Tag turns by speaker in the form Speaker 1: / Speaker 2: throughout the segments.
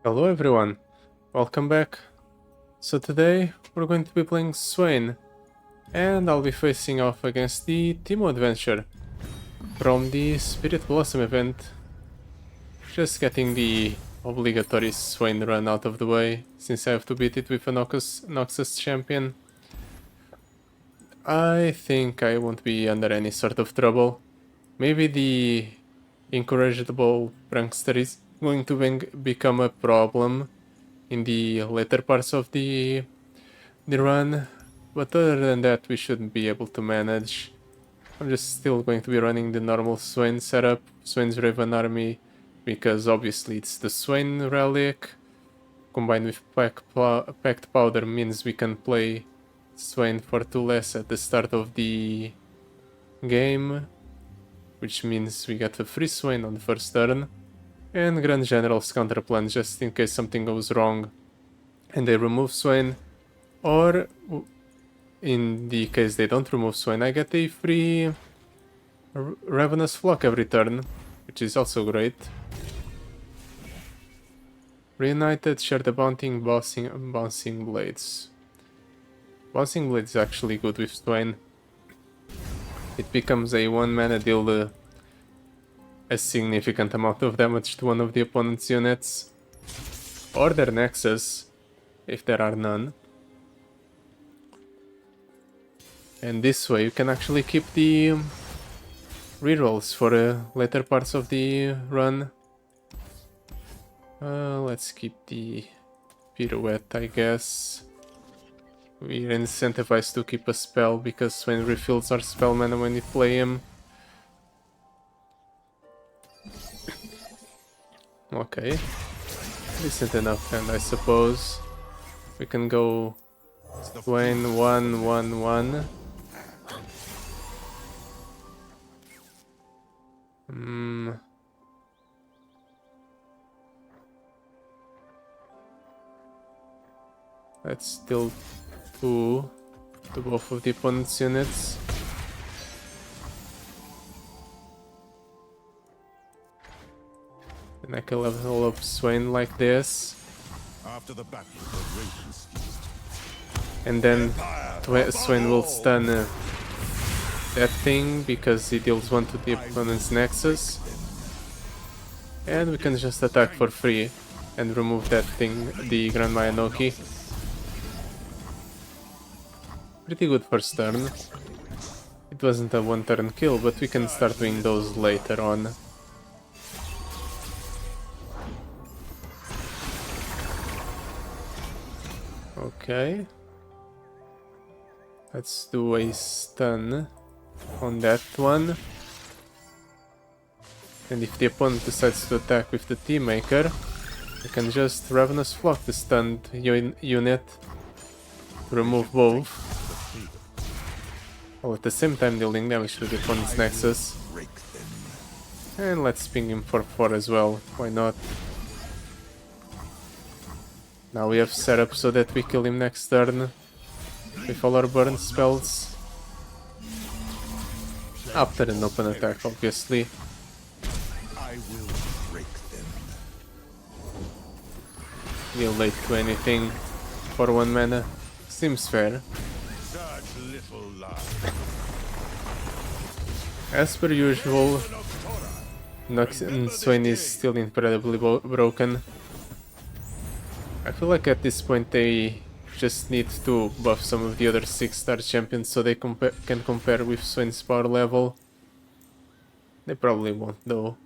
Speaker 1: Hello everyone, welcome back. So today we're going to be playing Swain, and I'll be facing off against the Teemo adventure from the Spirit Blossom event. Just getting the obligatory Swain run out of the way, since I have to beat it with a Noxus champion. I think I won't be under any sort of trouble. Maybe the incorrigible prankster is going to become a problem in the later parts of the run, but other than that we shouldn't be able to manage. I'm just still going to be running the normal Swain setup, Swain's Raven army, because obviously it's the Swain relic, combined with Packed Powder means we can play Swain for 2 less at the start of the game, which means we get a free Swain on the first turn, and Grand General's counterplan just in case something goes wrong and they remove Swain, or in the case they don't remove Swain, I get a free Ravenous Flock every turn, which is also great. Reunited, share the bouncing blades. Bouncing blades is actually good with Swain. It becomes a 1-mana deal a significant amount of damage to one of the opponent's units, or their nexus, if there are none. And this way you can actually keep the rerolls for later parts of the run. Let's keep the pirouette, I guess. We're incentivized to keep a spell because Swain refills our spell mana when we play him. Okay, decent enough, and I suppose we can go Swain 1-1-1. Let's deal 2 to both of the opponent's units. And I can level up Swain like this.
Speaker 2: After the battle, the Raven ceased.
Speaker 1: And then Swain will stun that thing because he deals 1 to the opponent's nexus. And we can just attack for free and remove that thing, the Grand Mayanoki. Pretty good first turn. It wasn't a 1-turn kill, but we can start doing those later on. Okay. Let's do a stun on that one. And if the opponent decides to attack with the Teammaker, we can just Ravenous Flock the stunned unit, remove both, while at the same time dealing damage to the opponent's nexus. And let's ping him for 4 as well, why not? Now we have set up so that we kill him next turn with all our burn spells. After an open attack, obviously.
Speaker 2: I will break them.
Speaker 1: We'll late to anything for 1 mana. Seems fair.
Speaker 2: Such little lies.
Speaker 1: As per usual, Swain is still incredibly broken. I feel like at this point they just need to buff some of the other 6-star champions so they can compare with Swain's power level. They probably won't though.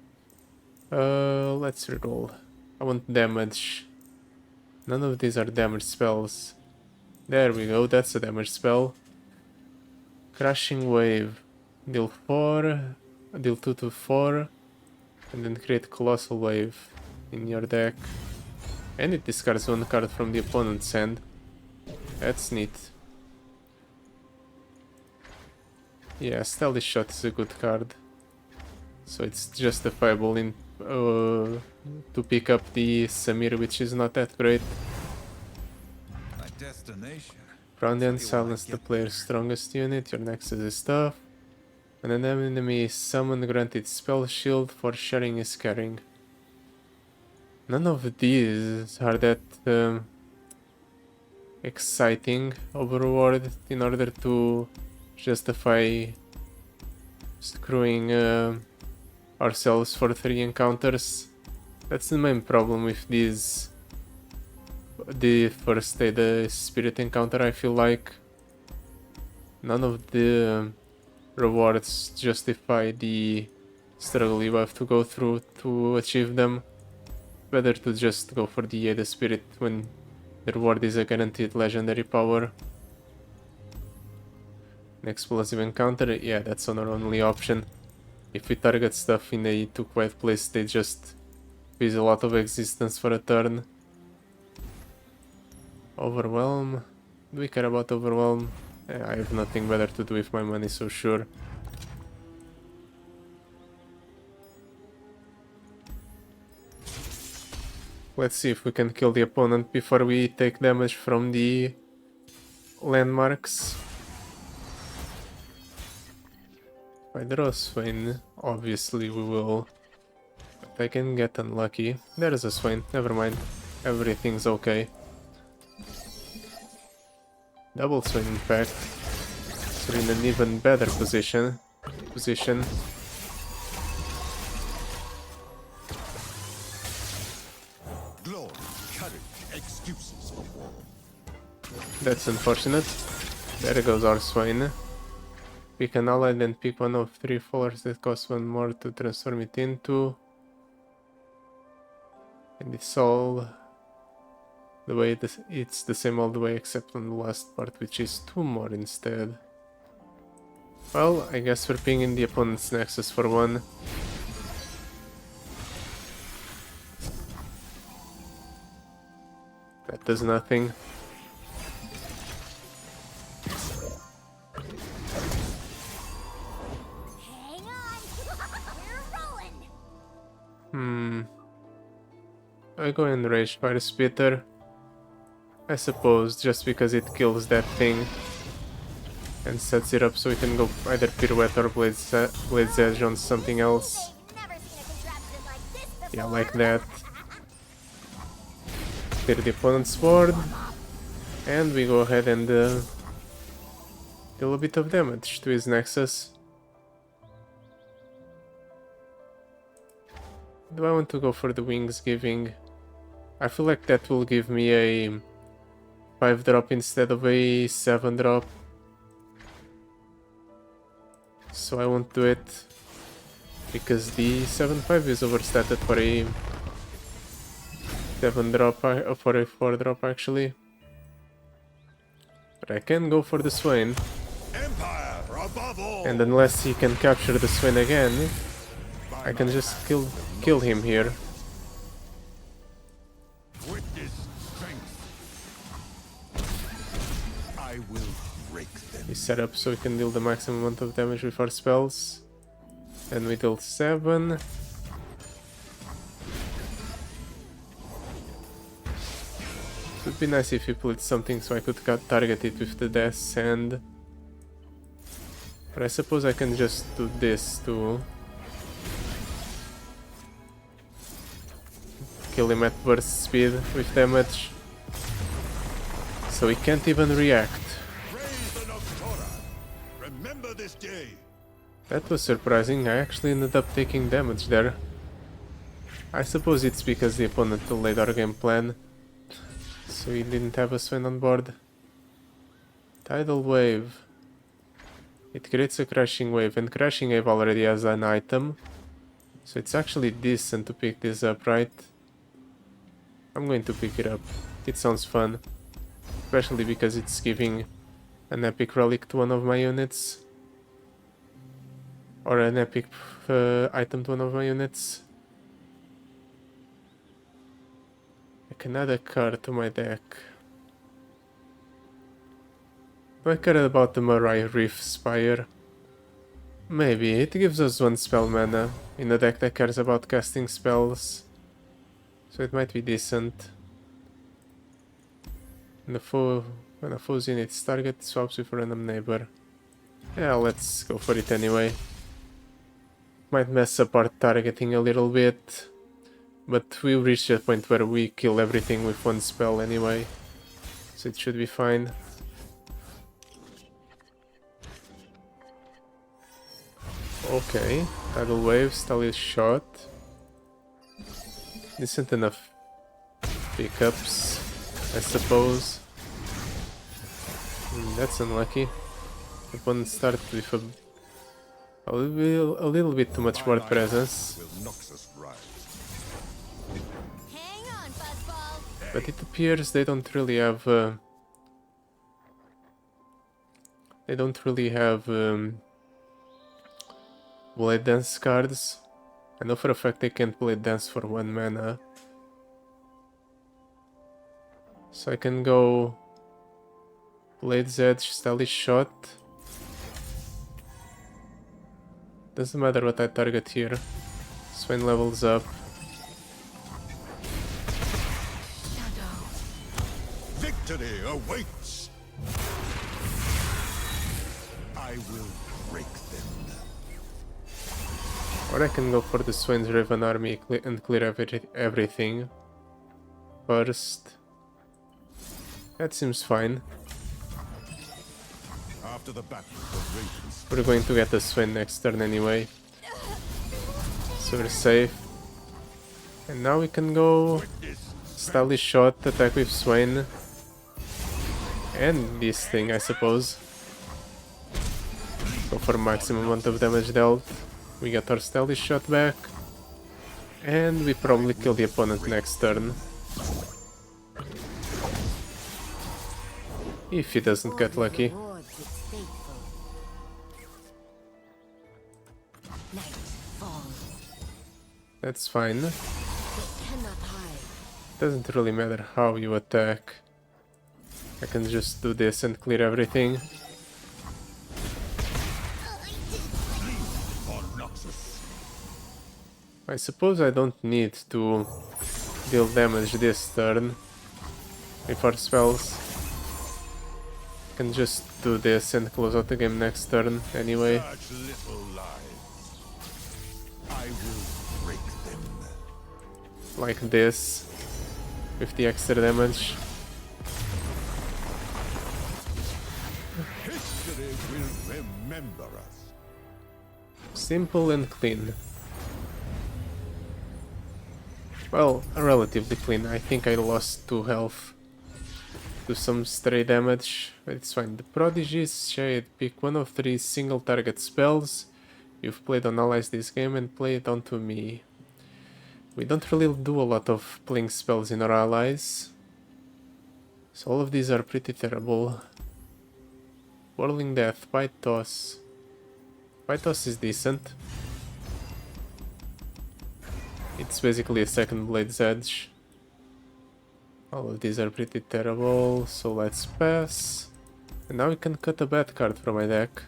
Speaker 1: Let's reroll. I want damage. None of these are damage spells. There we go, that's a damage spell. Crushing Wave. Deal 2 to 4, and then create Colossal Wave in your deck. And it discards 1 card from the opponent's hand. That's neat. Yeah, Stealthy Shot is a good card. So it's justifiable in to pick up the Samir, which is not that great.
Speaker 2: My destination.
Speaker 1: Round and silence the player's strongest unit, your nexus is tough. When an enemy is summoned, grant it spell shield for sharing is carrying. None of these are that exciting of a reward in order to justify screwing ourselves for 3 encounters. That's the main problem with these. The first day, the spirit encounter, I feel like none of the rewards justify the struggle you have to go through to achieve them. Better to just go for the Ada Spirit when the reward is a guaranteed legendary power. An explosive encounter, yeah, that's our only option. If we target stuff in a too quiet place, they just lose a lot of existence for a turn. Overwhelm. Do we care about Overwhelm? I have nothing better to do with my money, so sure. Let's see if we can kill the opponent before we take damage from the landmarks. If I draw Swain, obviously we will. But I can get unlucky. There is a Swain, never mind. Everything's okay. Double Swain in fact. So we're in an even better position.
Speaker 2: Glory, courage, excuses for war.
Speaker 1: That's unfortunate. There goes our Swain. Pick an ally, then pick one of 3 followers that cost 1 more to transform it into. And it's all the way it's the same all the way except on the last part, which is 2 more instead. Well, I guess we're pinging the opponent's Nexus for 1. That does nothing.
Speaker 3: Hang on. We're rolling.
Speaker 1: I go and Rage Fire Spitter. I suppose just because it kills that thing and sets it up so we can go either Pirouette or Blade's Edge on something else.
Speaker 3: Never seen a contraption like this before.
Speaker 1: Yeah, like that. Clear the opponent's sword. And we go ahead and deal a bit of damage to his Nexus. Do I want to go for the Wings Giving? I feel like that will give me a 5-drop instead of a 7-drop. So I won't do it. Because the 7-5 is overstated for a 7-drop, for a 4-drop actually. But I can go for the Swain.
Speaker 2: Empire above all.
Speaker 1: And unless he can capture the Swain again, I can just kill him here.
Speaker 2: Witness strength. I will break them.
Speaker 1: We set up so we can deal the maximum amount of damage with our spells. And we deal 7. It would be nice if he played something so I could target it with the Death Sand. But I suppose I can just do this too. Kill him at burst speed with damage. So he can't even react.
Speaker 2: Praise the Noctora. Remember this day.
Speaker 1: That was surprising, I actually ended up taking damage there. I suppose it's because the opponent delayed our game plan. So he didn't have a Swain on board. Tidal Wave. It creates a Crashing Wave, and Crashing Wave already has an item. So it's actually decent to pick this up, right? I'm going to pick it up. It sounds fun. Especially because it's giving an epic relic to one of my units. Or an epic item to one of my units. I can add a card to my deck. Do I care about the Marai Reef Spire? Maybe. It gives us 1 spell mana in a deck that cares about casting spells. So it might be decent. When a foe's unit's target swaps with a random neighbor. Yeah, let's go for it anyway. Might mess up our targeting a little bit. But we reached that point where we kill everything with one spell anyway, so it should be fine. Okay, tidal wave, Stally shot. Decent enough pickups, I suppose. That's unlucky. Opponent started with a little bit too much board presence.
Speaker 2: Will Noxus rise.
Speaker 3: Hang on, Fuzzball.
Speaker 1: But it appears they don't really have Blade Dance cards. I know for a fact they can't Blade Dance for 1 mana. So I can go Blade's Edge, Stylish Shot. Doesn't matter what I target here. Swain levels up.
Speaker 2: Victory awaits. I will break them.
Speaker 1: Or I can go for the Swain's Raven army and clear everything first. That seems fine.
Speaker 2: After the battle, the ravens
Speaker 1: We're going to get the Swain next turn anyway, so we're safe. And now we can go Stylish Shot, attack with Swain, and this thing, I suppose. Go for maximum amount of damage dealt. We get our Stylish Shot back, and we probably kill the opponent next turn. If he doesn't get lucky.
Speaker 3: Rewards its faithful. Night falls.
Speaker 1: That's fine.
Speaker 3: They cannot hide.
Speaker 1: Doesn't really matter how you attack. I can just do this and clear everything.
Speaker 2: for Noxus.
Speaker 1: I suppose I don't need to deal damage this turn with our spells. I can just do this and close out the game next turn anyway.
Speaker 2: Such little lives. I will break them.
Speaker 1: Like this, with the extra damage.
Speaker 2: History will remember us.
Speaker 1: Simple and clean. Well, relatively clean. I think I lost 2 health to some stray damage, but it's fine. The Prodigy's Shade. Pick one of 3 single target spells you've played on allies this game and play it onto me. We don't really do a lot of playing spells in our allies, so all of these are pretty terrible. Whirling Death, Bite Toss. Bite Toss is decent. It's basically a second Blade's Edge. All of these are pretty terrible, so let's pass. And now we can cut a bad card from my deck.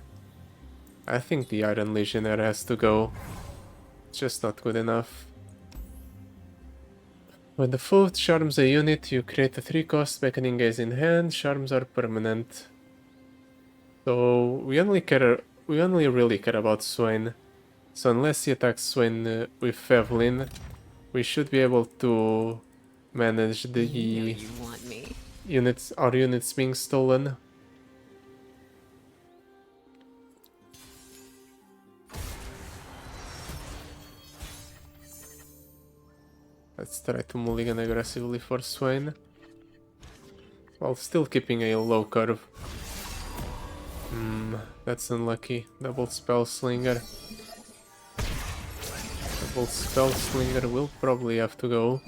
Speaker 1: I think the Iron Legionnaire has to go. It's just not good enough. When the foe charms a unit, you create a 3-cost Beckoning Gaze in hand. Charms are permanent. So we only really care about Swain. So unless he attacks Swain with Evelyn, we should be able to manage the
Speaker 4: You want me.
Speaker 1: our units being stolen. Let's try to mulligan aggressively for Swain, while still keeping a low curve. That's unlucky. Double Spell Slinger. Double Spell Slinger will probably have to go.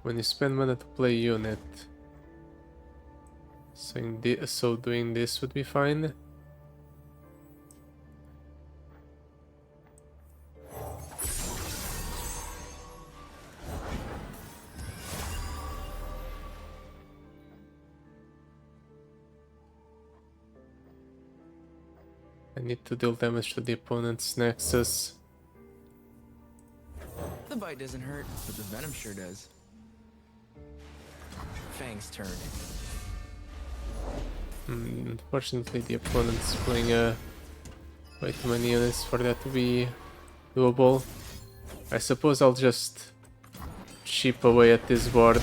Speaker 1: When you spend mana to play unit. So doing this would be fine. I need to deal damage to the opponent's Nexus.
Speaker 4: The bite doesn't hurt, but the venom sure does. Fang's turn.
Speaker 1: Unfortunately, the opponent's playing a Way too many units for that to be doable. I suppose I'll just chip away at this board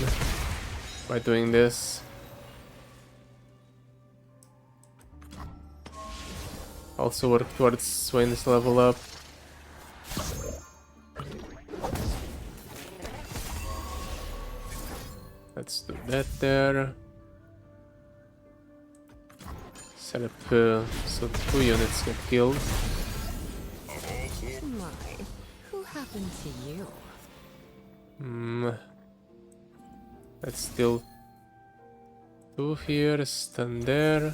Speaker 1: by doing this. Also work towards Swain's level up. Let's do that there. Set up so 2 units get killed.
Speaker 3: My, who happened to you?
Speaker 1: Let's still 2 here, stun there.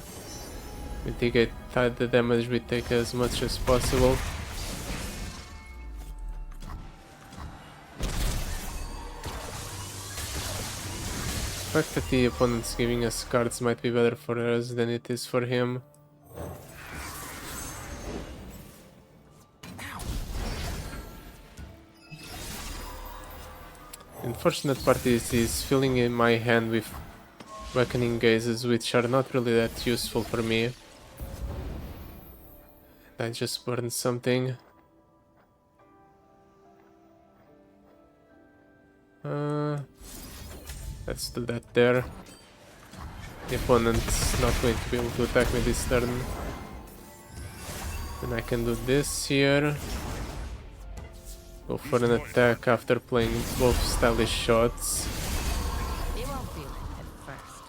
Speaker 1: Mitigate the damage we take as much as possible. The fact that the opponent's giving us cards might be better for us than it is for him. The unfortunate part is he's filling in my hand with Reckoning Gazes, which are not really that useful for me. I just burned something. Let's do that there. The opponent's not going to be able to attack me this turn. Then I can do this here. Go for an attack after playing both stylish shots.
Speaker 3: You won't feel it at first.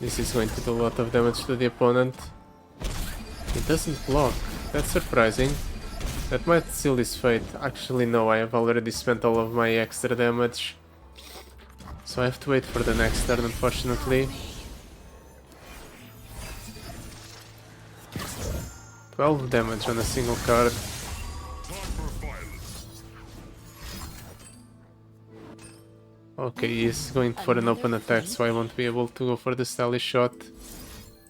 Speaker 1: This is going to do a lot of damage to the opponent. He doesn't block. That's surprising. That might seal his fate. Actually no, I have already spent all of my extra damage. So I have to wait for the next turn, unfortunately. 12 damage on a single card. Okay, he's going for an open attack, so I won't be able to go for the stylish shot.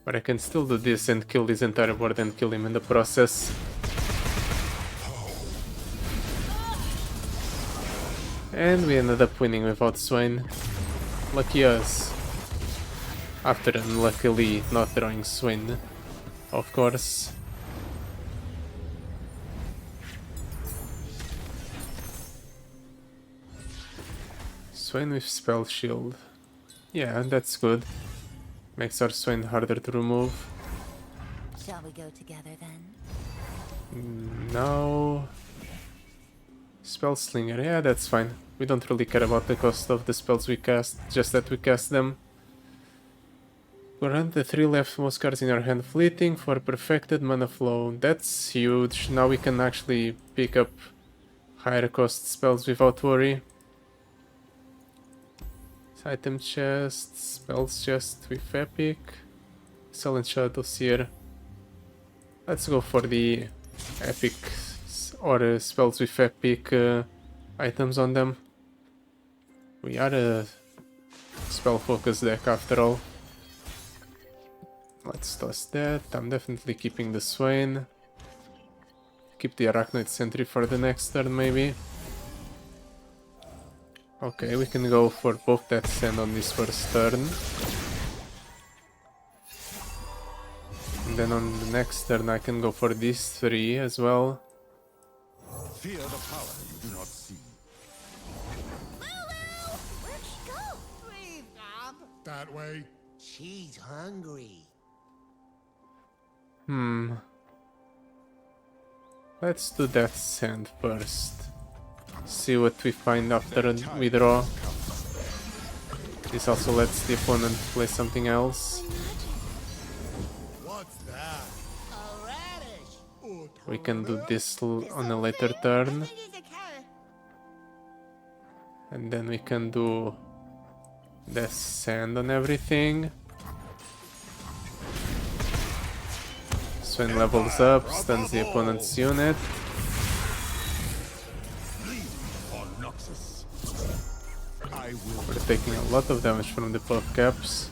Speaker 1: But I can still do this and kill this entire board and kill him in the process. And we ended up winning without Swain. Lucky us. After unluckily not drawing Swain, of course. Swain with Spell Shield. Yeah, that's good. Makes our Swain harder to remove.
Speaker 3: Shall we go together then?
Speaker 1: No. Spell Slinger, yeah, that's fine. We don't really care about the cost of the spells we cast, just that we cast them. Grant the 3 leftmost cards in our hand fleeting for perfected mana flow. That's huge. Now we can actually pick up higher cost spells without worry. Item chest, spells chest with epic. Silent Shadows here. Let's go for the epic or spells with epic items on them. We are a spell focused deck after all. Let's toss that. I'm definitely keeping the Swain. Keep the Arachnoid Sentry for the next turn maybe. Okay, we can go for both that sand on this first turn. And then on the next turn I can go for these 3 as well.
Speaker 2: Fear the power you do not see.
Speaker 3: Lulu! Where'd she go?
Speaker 5: Breathe, Bob.
Speaker 2: That way.
Speaker 5: She's hungry.
Speaker 1: Let's do that sand first. See what we find after we draw. This also lets the opponent play something else.
Speaker 2: What's that?
Speaker 5: A radish.
Speaker 1: We can do this on a later turn.
Speaker 5: It is a carrot.
Speaker 1: And then we can do the sand on everything. Swain levels up, stuns the opponent's unit. We're taking a lot of damage from the buff caps.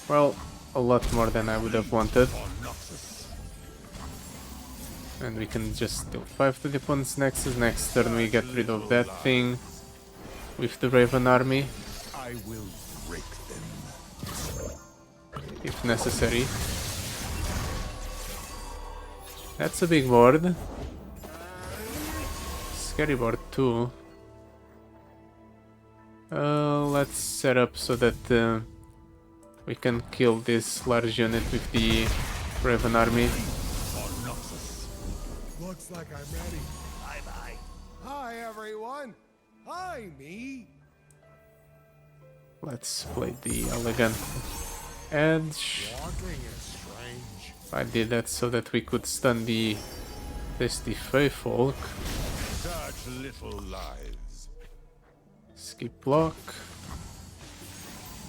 Speaker 1: Well, a lot more than I would have wanted. And we can just deal 5 to the opponent's nexus. Next turn we get rid of that thing with the Raven army,
Speaker 2: I will break them.
Speaker 1: if necessary. That's a big board. Scary board too. Let's set up so that we can kill this large unit with the Raven army.
Speaker 2: Looks like I'm ready. Bye-bye. Hi, everyone. Hi, me.
Speaker 1: Let's play the elegant edge.
Speaker 2: Walking is strange.
Speaker 1: I did that so that we could stun the Tasty Fey folk.
Speaker 2: Such little lives.
Speaker 1: Skip block.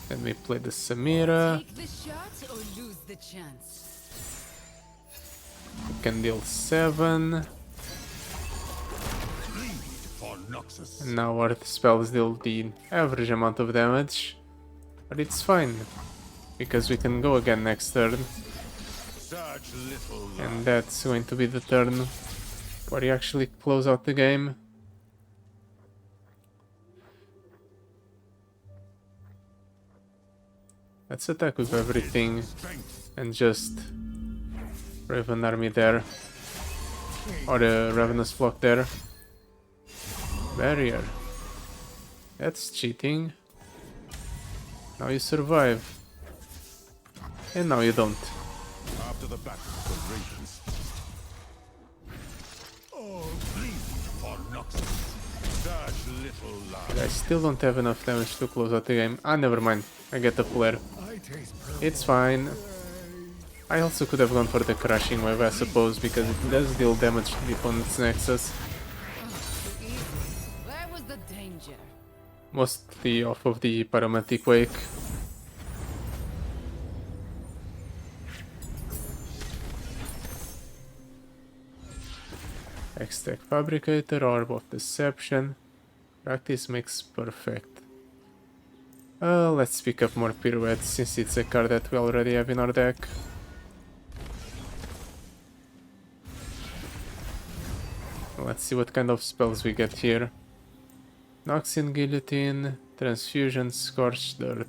Speaker 1: Then we play the Samira.
Speaker 6: Take the shot or lose the chance.
Speaker 1: We can deal 7.
Speaker 2: For Noxus.
Speaker 1: And now our spells deal the average amount of damage. But it's fine. Because we can go again next turn.
Speaker 2: Such little lives.
Speaker 1: And that's going to be the turn where you actually close out the game. Let's attack with everything and just Raven army there. Or the Ravenous flock there. Barrier. That's cheating. Now you survive. And now you don't.
Speaker 2: After the battle, the ravens. Oh, please, for Noxus. Such little lives.
Speaker 1: I still don't have enough damage to close out the game. Ah, never mind. I get the flare.
Speaker 2: I taste purple.
Speaker 1: It's fine. I also could have gone for the crushing wave, I suppose, because it does deal damage to the opponent's nexus.
Speaker 6: Too easy. Where was the danger?
Speaker 1: Mostly off of the Parametric Wake. Extract Fabricator, Orb of Deception. Practice makes perfect. Let's pick up more Pirouettes since it's a card that we already have in our deck. Let's see what kind of spells we get here. Noxian Guillotine, Transfusion, Scorched Dirt.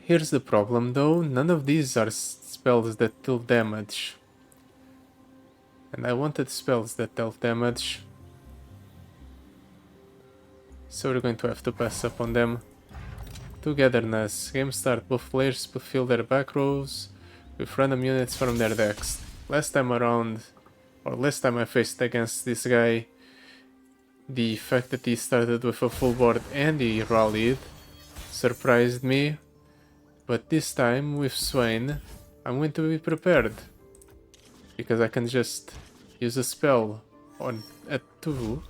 Speaker 1: Here's the problem though, none of these are spells that deal damage. And I wanted spells that deal damage. So we're going to have to pass up on them. Togetherness. Game start, both players fill their back rows with random units from their decks. Last time I faced against this guy, the fact that he started with a full board and he rallied surprised me. But this time with Swain, I'm going to be prepared. Because I can just use a spell on at 2.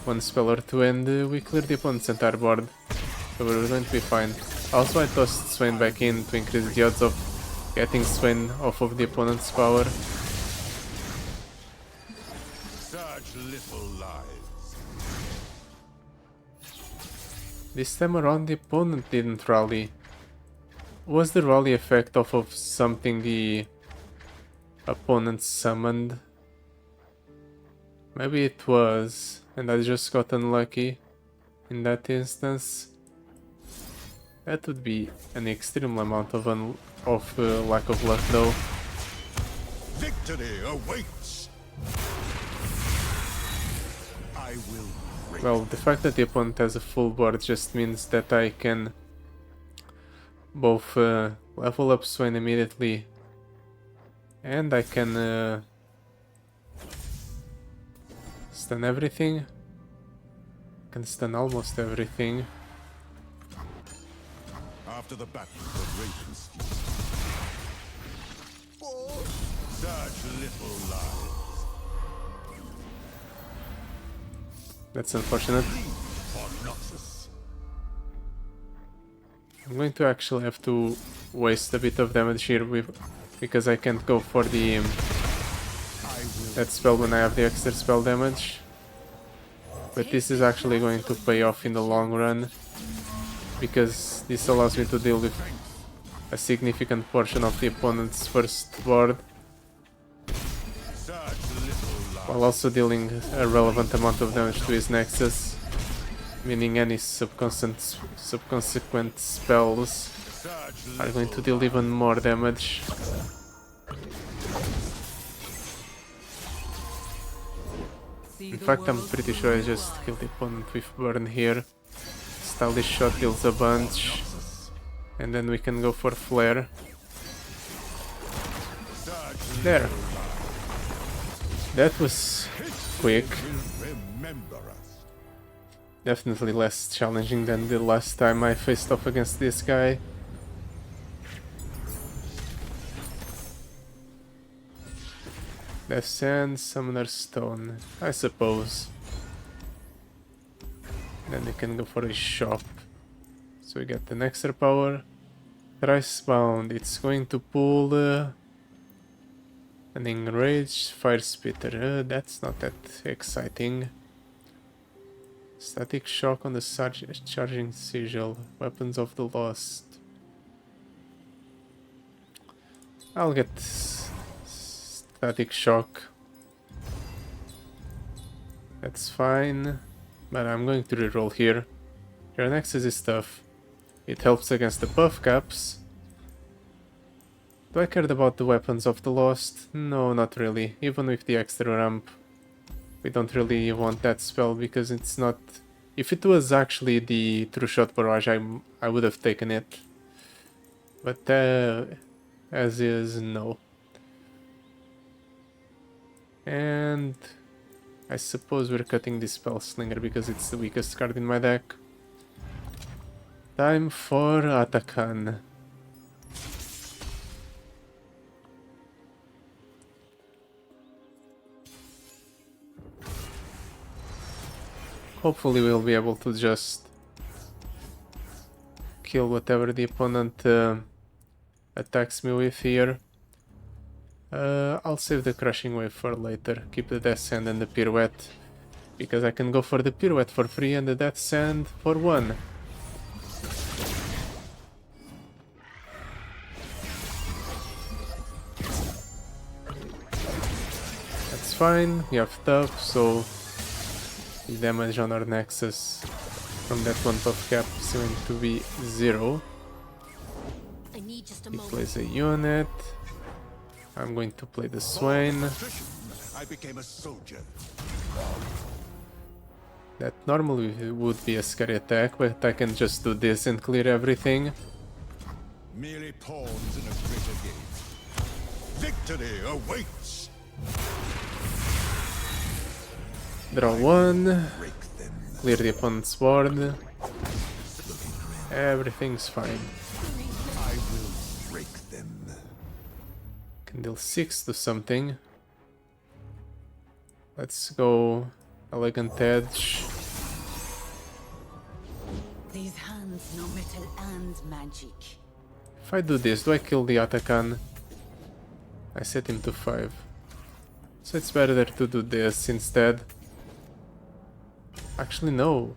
Speaker 1: One spell or 2 and we clear the opponent's entire board. So we're going to be fine. Also I tossed Swain back in to increase the odds of getting Swain off of the opponent's power.
Speaker 2: Such little lives.
Speaker 1: This time around the opponent didn't rally. Was the rally effect off of something the opponent summoned? Maybe it was, and I just got unlucky in that instance. That would be an extreme amount of lack of luck though.
Speaker 2: Victory awaits. I will break.
Speaker 1: Well, the fact that the opponent has a full board just means that I can both level up Swain immediately and I can stun everything. Can stun almost everything.
Speaker 2: After the battle, the ravens feast. Such little lives.
Speaker 1: That's unfortunate.
Speaker 2: For Noxus.
Speaker 1: I'm going to actually have to waste a bit of damage here because I can't go for the that spell when I have the extra spell damage. But this is actually going to pay off in the long run because this allows me to deal with a significant portion of the opponent's first board while also dealing a relevant amount of damage to his nexus, meaning any subsequent spells are going to deal even more damage. In fact, I'm pretty sure I just killed the opponent with burn here. Stylish shot deals a bunch. And then we can go for flare. There. That was quick. Definitely less challenging than the last time I faced off against this guy. Death Sand, Summoner Stone, I suppose. Then we can go for a shop. So we get an extra power. Thrice Bound, it's going to pull an Enraged Fire Spitter. That's not that exciting. Static Shock on the Charging Sigil. Weapons of the Lost. I'll get Static Shock. That's fine. But I'm going to reroll here. Your Nexus is tough. It helps against the buff caps. Do I care about the Weapons of the Lost? No, not really. Even with the extra ramp. We don't really want that spell because it's not... If it was actually the True Shot Barrage, I would have taken it. But as is, no. And I suppose we're cutting the Spell Slinger because it's the weakest card in my deck. Time for Atakhan. Hopefully we'll be able to just kill whatever the opponent attacks me with here. I'll save the Crushing Wave for later. Keep the Death Sand and the Pirouette, because I can go for the Pirouette for free and the Death Sand for 1. That's fine, we have tough, so the damage on our Nexus from that one buff cap is going to be 0.
Speaker 3: I need just a
Speaker 1: He
Speaker 3: moment.
Speaker 1: plays a unit. I'm going to play the Swain.
Speaker 2: I became a soldier.
Speaker 1: That normally would be a scary attack, but I can just do this and clear everything.
Speaker 2: Merely pawns in a greater game. Victory awaits.
Speaker 1: Draw 1.
Speaker 2: Break them.
Speaker 1: Clear the opponent's board. Everything's fine.
Speaker 2: I will break them.
Speaker 1: Can deal 6 to something. Let's go Elegant Edge.
Speaker 6: These hands know metal and magic.
Speaker 1: If I do this, do I kill the Atakhan? I set him to 5. So it's better to do this instead. Actually, no.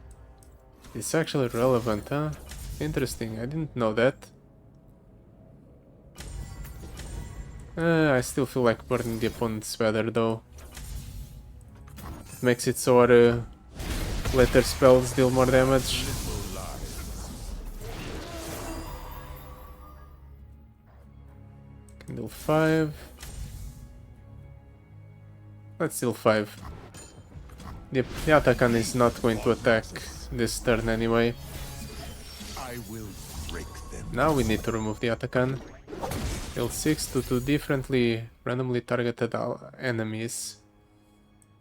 Speaker 1: It's actually relevant, huh? Interesting, I didn't know that. I still feel like burning the opponent's better though. It makes it so our later spells deal more damage. Can deal 5. Let's deal 5. The Atakhan is not going to attack this turn anyway.
Speaker 2: I will break them.
Speaker 1: Now we need to remove the Atakhan. Deal 6 to 2 differently randomly targeted enemies.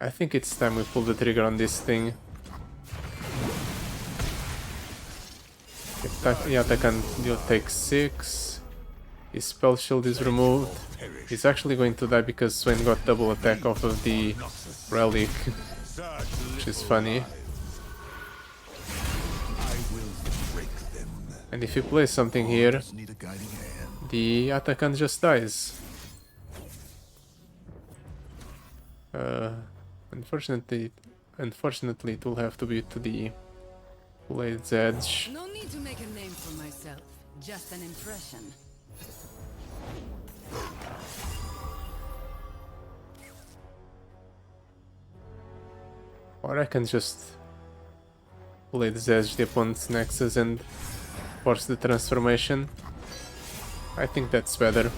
Speaker 1: I think it's time we pull the trigger on this thing. The Atakhan takes 6. His spell shield is removed. He's actually going to die because Swain got double attack off of the relic, which is funny.
Speaker 2: I will break them.
Speaker 1: And if he plays something here,
Speaker 2: Need a guiding hand.
Speaker 1: the Atakhan just dies. Unfortunately, it will have to be to the Blade's Edge.
Speaker 6: No need to make a name for myself. Just an impression.
Speaker 1: Or I can just Blade's Edge the opponent's Nexus and force the transformation. I think that's better.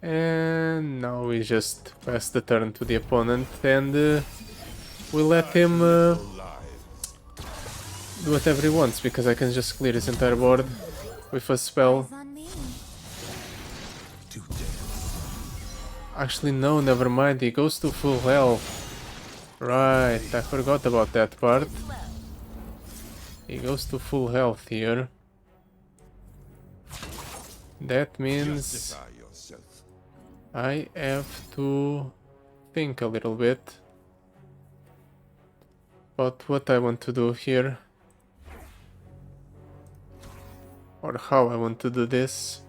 Speaker 1: And now we just pass the turn to the opponent and we let him do whatever he wants, because I can just clear his entire board with a spell. Actually, no, never mind, he goes to full health. Right, I forgot about that part. He goes to full health here. That means I have to think a little bit about what I want to do here, or how I want to do this.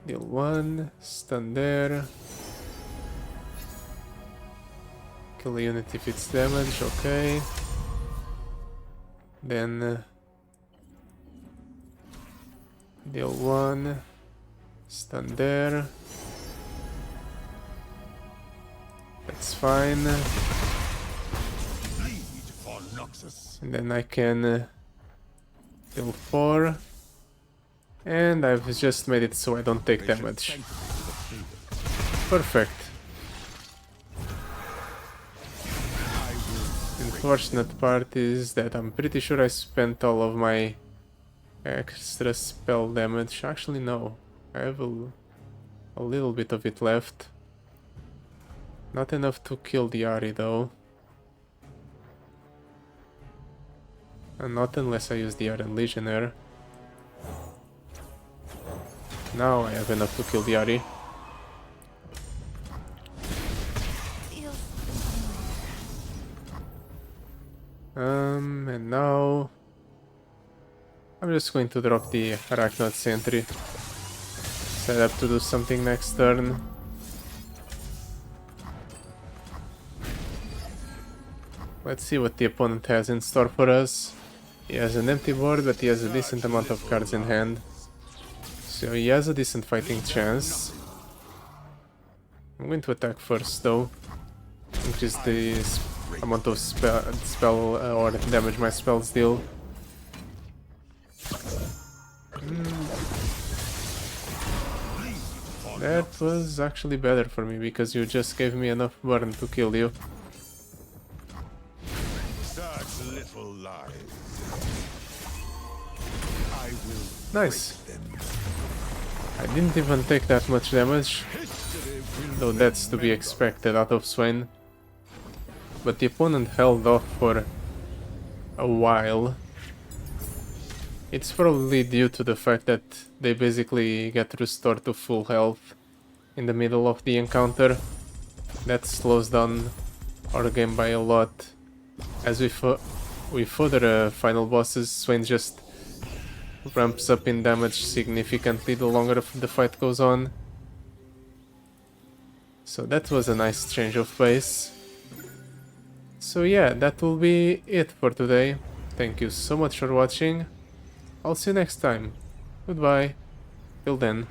Speaker 1: Deal 1, stun there. Kill a unit if it's damage, okay. Then deal 1, stun there. That's fine. And then I can deal 4. And I've just made it so I don't take damage. Perfect. Unfortunate part is that I'm pretty sure I spent all of my extra spell damage. Actually, no. I have a little bit of it left. Not enough to kill the Ahri though. And not unless I use the Iron Legionnaire. Now I have enough to kill the Ahri. And now I'm just going to drop the Arachnid Sentry. Set up to do something next turn. Let's see what the opponent has in store for us. He has an empty board, but he has a decent amount of cards in hand. So he has a decent fighting chance. I'm going to attack first though. Increase the amount of spell or damage my spells deal. That was actually better for me, because you just gave me enough burn to kill you.
Speaker 2: Such little lies. I will
Speaker 1: Nice. I didn't even take that much damage, though that's to be expected out of Swain. But the opponent held off for a while. It's probably due to the fact that they basically get restored to full health in the middle of the encounter. That slows down our game by a lot. As with other final bosses, Swain just ramps up in damage significantly the longer the fight goes on. So that was a nice change of pace. So yeah, that will be it for today. Thank you so much for watching. I'll see you next time. Goodbye. Till then.